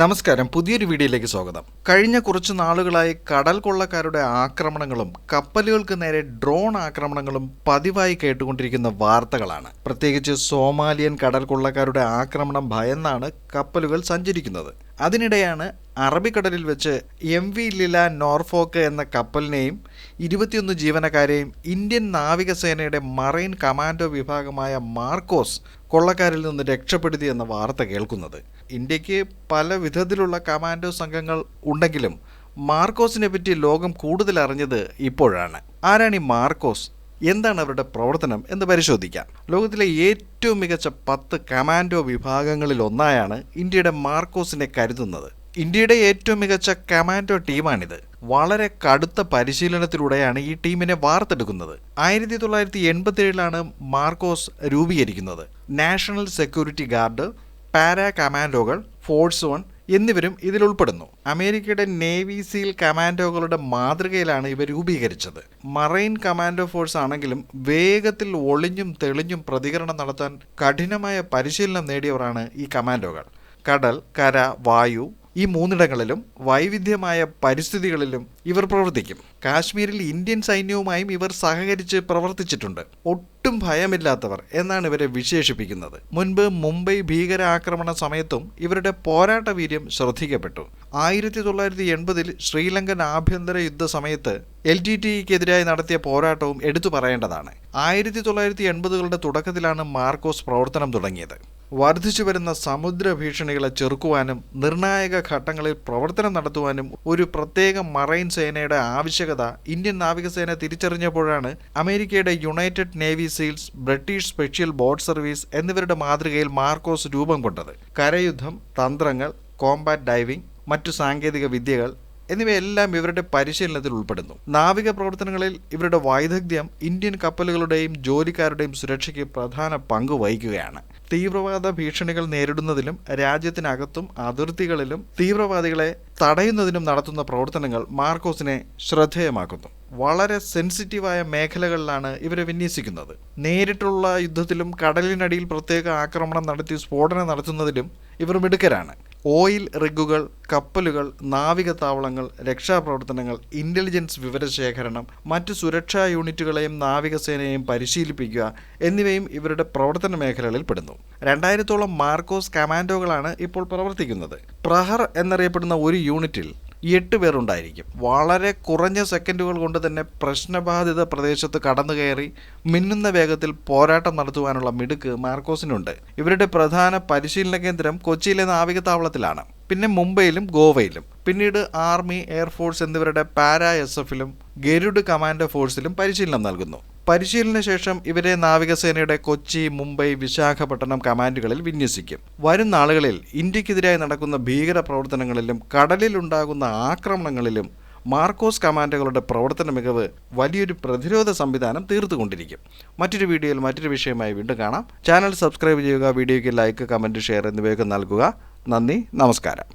നമസ്കാരം, പുതിയൊരു വീഡിയോയിലേക്ക് സ്വാഗതം. കഴിഞ്ഞ കുറച്ച് നാളുകളായി കടൽ കൊള്ളക്കാരുടെ ആക്രമണങ്ങളും കപ്പലുകൾക്ക് നേരെ ഡ്രോൺ ആക്രമണങ്ങളും പതിവായി കേട്ടുകൊണ്ടിരിക്കുന്ന വാർത്തകളാണ്. പ്രത്യേകിച്ച് സോമാലിയൻ കടൽ കൊള്ളക്കാരുടെ ആക്രമണം ഭയന്നാണ് കപ്പലുകൾ സഞ്ചരിക്കുന്നത്. അതിനിടെയാണ് അറബിക്കടലിൽ വെച്ച് MV ലില നോർഫോക്ക് എന്ന കപ്പലിനെയും 21 ജീവനക്കാരെയും ഇന്ത്യൻ നാവികസേനയുടെ മറൈൻ കമാൻഡോ വിഭാഗമായ മാർക്കോസ് കൊള്ളക്കാരിൽ നിന്ന് രക്ഷപ്പെടുത്തി എന്ന വാർത്ത കേൾക്കുന്നത്. ഇന്ത്യക്ക് പല വിധത്തിലുള്ള കമാൻഡോ സംഘങ്ങൾ ഉണ്ടെങ്കിലും മാർക്കോസിനെ പറ്റി ലോകം കൂടുതൽ അറിഞ്ഞത് ഇപ്പോഴാണ്. ആരാണ് ഈ മാർക്കോസ്? എന്താണ് അവരുടെ പ്രവർത്തനം എന്ന് പരിശോധിക്കാം. ലോകത്തിലെ ഏറ്റവും മികച്ച 10 കമാൻഡോ വിഭാഗങ്ങളിൽ ഒന്നായാണ് ഇന്ത്യയുടെ മാർക്കോസിനെ കരുതുന്നത്. ഇന്ത്യയുടെ ഏറ്റവും മികച്ച കമാൻഡോ ടീമാണിത്. വളരെ കടുത്ത പരിശീലനത്തിലൂടെയാണ് ഈ ടീമിനെ വാർത്തെടുക്കുന്നത്. 1987 മാർക്കോസ് രൂപീകരിക്കുന്നത്. നാഷണൽ സെക്യൂരിറ്റി ഗാർഡ്, പാരാ കമാൻഡോകൾ, ഫോഴ്സ് 1 എന്നിവരും ഇതിൽ ഉൾപ്പെടുന്നു. അമേരിക്കയുടെ നേവി സീൽ കമാൻഡോകളുടെ മാതൃകയിലാണ് ഇവ രൂപീകരിച്ചത്. മറൈൻ കമാൻഡോ ഫോഴ്സ് ആണെങ്കിലും വേഗത്തിൽ ഒളിഞ്ഞും തെളിഞ്ഞും പ്രതികരണം നടത്താൻ കഠിനമായ പരിശീലനം നേടിയവരാണ് ഈ കമാൻഡോകൾ. കടൽ, കര, വായു ഈ മൂന്നിടങ്ങളിലും വൈവിധ്യമായ പരിസ്ഥിതികളിലും ഇവർ പ്രവർത്തിക്കും. കാശ്മീരിൽ ഇന്ത്യൻ സൈന്യവുമായും ഇവർ സഹകരിച്ച് പ്രവർത്തിച്ചിട്ടുണ്ട്. ഒട്ടും ഭയമില്ലാത്തവർ എന്നാണ് ഇവരെ വിശേഷിപ്പിക്കുന്നത്. മുൻപ് മുംബൈ ഭീകരാക്രമണ സമയത്തും ഇവരുടെ പോരാട്ട വീര്യം ശ്രദ്ധിക്കപ്പെട്ടു. 1980 ശ്രീലങ്കൻ ആഭ്യന്തര യുദ്ധ സമയത്ത് LTTEക്കെതിരായി നടത്തിയ പോരാട്ടവും എടുത്തു പറയേണ്ടതാണ്. 1980കളുടെ തുടക്കത്തിലാണ് മാർക്കോസ് പ്രവർത്തനം തുടങ്ങിയത്. വർദ്ധിച്ചു വരുന്ന സമുദ്ര ഭീഷണികളെ ചെറുക്കുവാനും നിർണായക ഘട്ടങ്ങളിൽ പ്രവർത്തനം നടത്തുവാനും ഒരു പ്രത്യേക മറൈൻ സേനയുടെ ആവശ്യകത ഇന്ത്യൻ നാവികസേന തിരിച്ചറിഞ്ഞപ്പോഴാണ് അമേരിക്കയുടെ United navy seals, British special boat service എന്നിവരുടെ മാതൃകയിൽ മാർക്കോസ് രൂപം കൊണ്ടത്. കരയുദ്ധം, തന്ത്രങ്ങൾ, കോംബാറ്റ് ഡൈവിംഗ്, മറ്റു സാങ്കേതിക വിദ്യകൾ എന്നിവയെല്ലാം ഇവരുടെ പരിശീലനത്തിൽ ഉൾപ്പെടുന്നു. നാവിക പ്രവർത്തനങ്ങളിൽ ഇവരുടെ വൈദഗ്ധ്യം ഇന്ത്യൻ കപ്പലുകളുടെയും ജോലിക്കാരുടെയും സുരക്ഷയ്ക്ക് പ്രധാന പങ്ക് വഹിക്കുകയാണ്. തീവ്രവാദ ഭീഷണികൾ നേരിടുന്നതിലും രാജ്യത്തിനകത്തും അതിർത്തികളിലും തീവ്രവാദികളെ തടയുന്നതിനും നടത്തുന്ന പ്രവർത്തനങ്ങൾ മാർക്കോസിനെ ശ്രദ്ധേയമാക്കുന്നു. വളരെ സെൻസിറ്റീവായ മേഖലകളിലാണ് ഇവരെ വിന്യസിക്കുന്നത്. നേരിട്ടുള്ള യുദ്ധത്തിലും കടലിനടിയിൽ പ്രത്യേക ആക്രമണം നടത്തി സ്ഫോടനം നടത്തുന്നതിലും ഇവർ മിടുക്കരാണ്. ഓയിൽ റിഗുകൾ, കപ്പലുകൾ, നാവിക താവളങ്ങൾ, രക്ഷാപ്രവർത്തനങ്ങൾ, ഇന്റലിജൻസ് വിവരശേഖരണം, മറ്റു സുരക്ഷാ യൂണിറ്റുകളെയും നാവികസേനയെയും പരിശീലിപ്പിക്കുക എന്നിവയും ഇവരുടെ പ്രവർത്തന മേഖലകളിൽ പെടുന്നു. 2000ഓളം മാർക്കോസ് കമാൻഡോകളാണ് ഇപ്പോൾ പ്രവർത്തിക്കുന്നത്. പ്രഹർ എന്നറിയപ്പെടുന്ന ഒരു യൂണിറ്റിൽ 8 പേർ ഉണ്ടായിരിക്കും. വളരെ കുറഞ്ഞ സെക്കൻഡുകൾ കൊണ്ട് തന്നെ പ്രശ്നബാധിത പ്രദേശത്ത് കടന്നുകയറി മിന്നുന്ന വേഗത്തിൽ പോരാട്ടം നടത്തുവാനുള്ള മിടുക്ക് മാർക്കോസിനുണ്ട്. ഇവരുടെ പ്രധാന പരിശീലന കേന്ദ്രം കൊച്ചിയിലെ നാവിക താവളത്തിലാണ്. പിന്നെ മുംബൈയിലും ഗോവയിലും. പിന്നീട് ആർമി, എയർഫോഴ്സ് എന്നിവരുടെ പാരാ SFലും ഗരുഡ് കമാൻഡോ ഫോഴ്സിലും പരിശീലനം നൽകുന്നു. പരിശീലന ശേഷം ഇവരെ നാവികസേനയുടെ കൊച്ചി, മുംബൈ, വിശാഖപട്ടണം കമാൻഡുകളിൽ വിന്യസിക്കും. വരും നാളുകളിൽ ഇന്ത്യക്കെതിരായി നടക്കുന്ന ഭീകര പ്രവർത്തനങ്ങളിലും കടലിലുണ്ടാകുന്ന ആക്രമണങ്ങളിലും മാർക്കോസ് കമാൻഡോകളുടെ പ്രവർത്തന മികവ് വലിയൊരു പ്രതിരോധ സംവിധാനം തീർത്തുകൊണ്ടിരിക്കും. മറ്റൊരു വീഡിയോയിൽ മറ്റൊരു വിഷയമായി വീണ്ടും കാണാം. ചാനൽ സബ്സ്ക്രൈബ് ചെയ്യുക, വീഡിയോയ്ക്ക് ലൈക്ക്, കമൻറ്റ്, ഷെയർ എന്നിവയൊക്കെ നൽകുക. നന്ദി, നമസ്കാരം.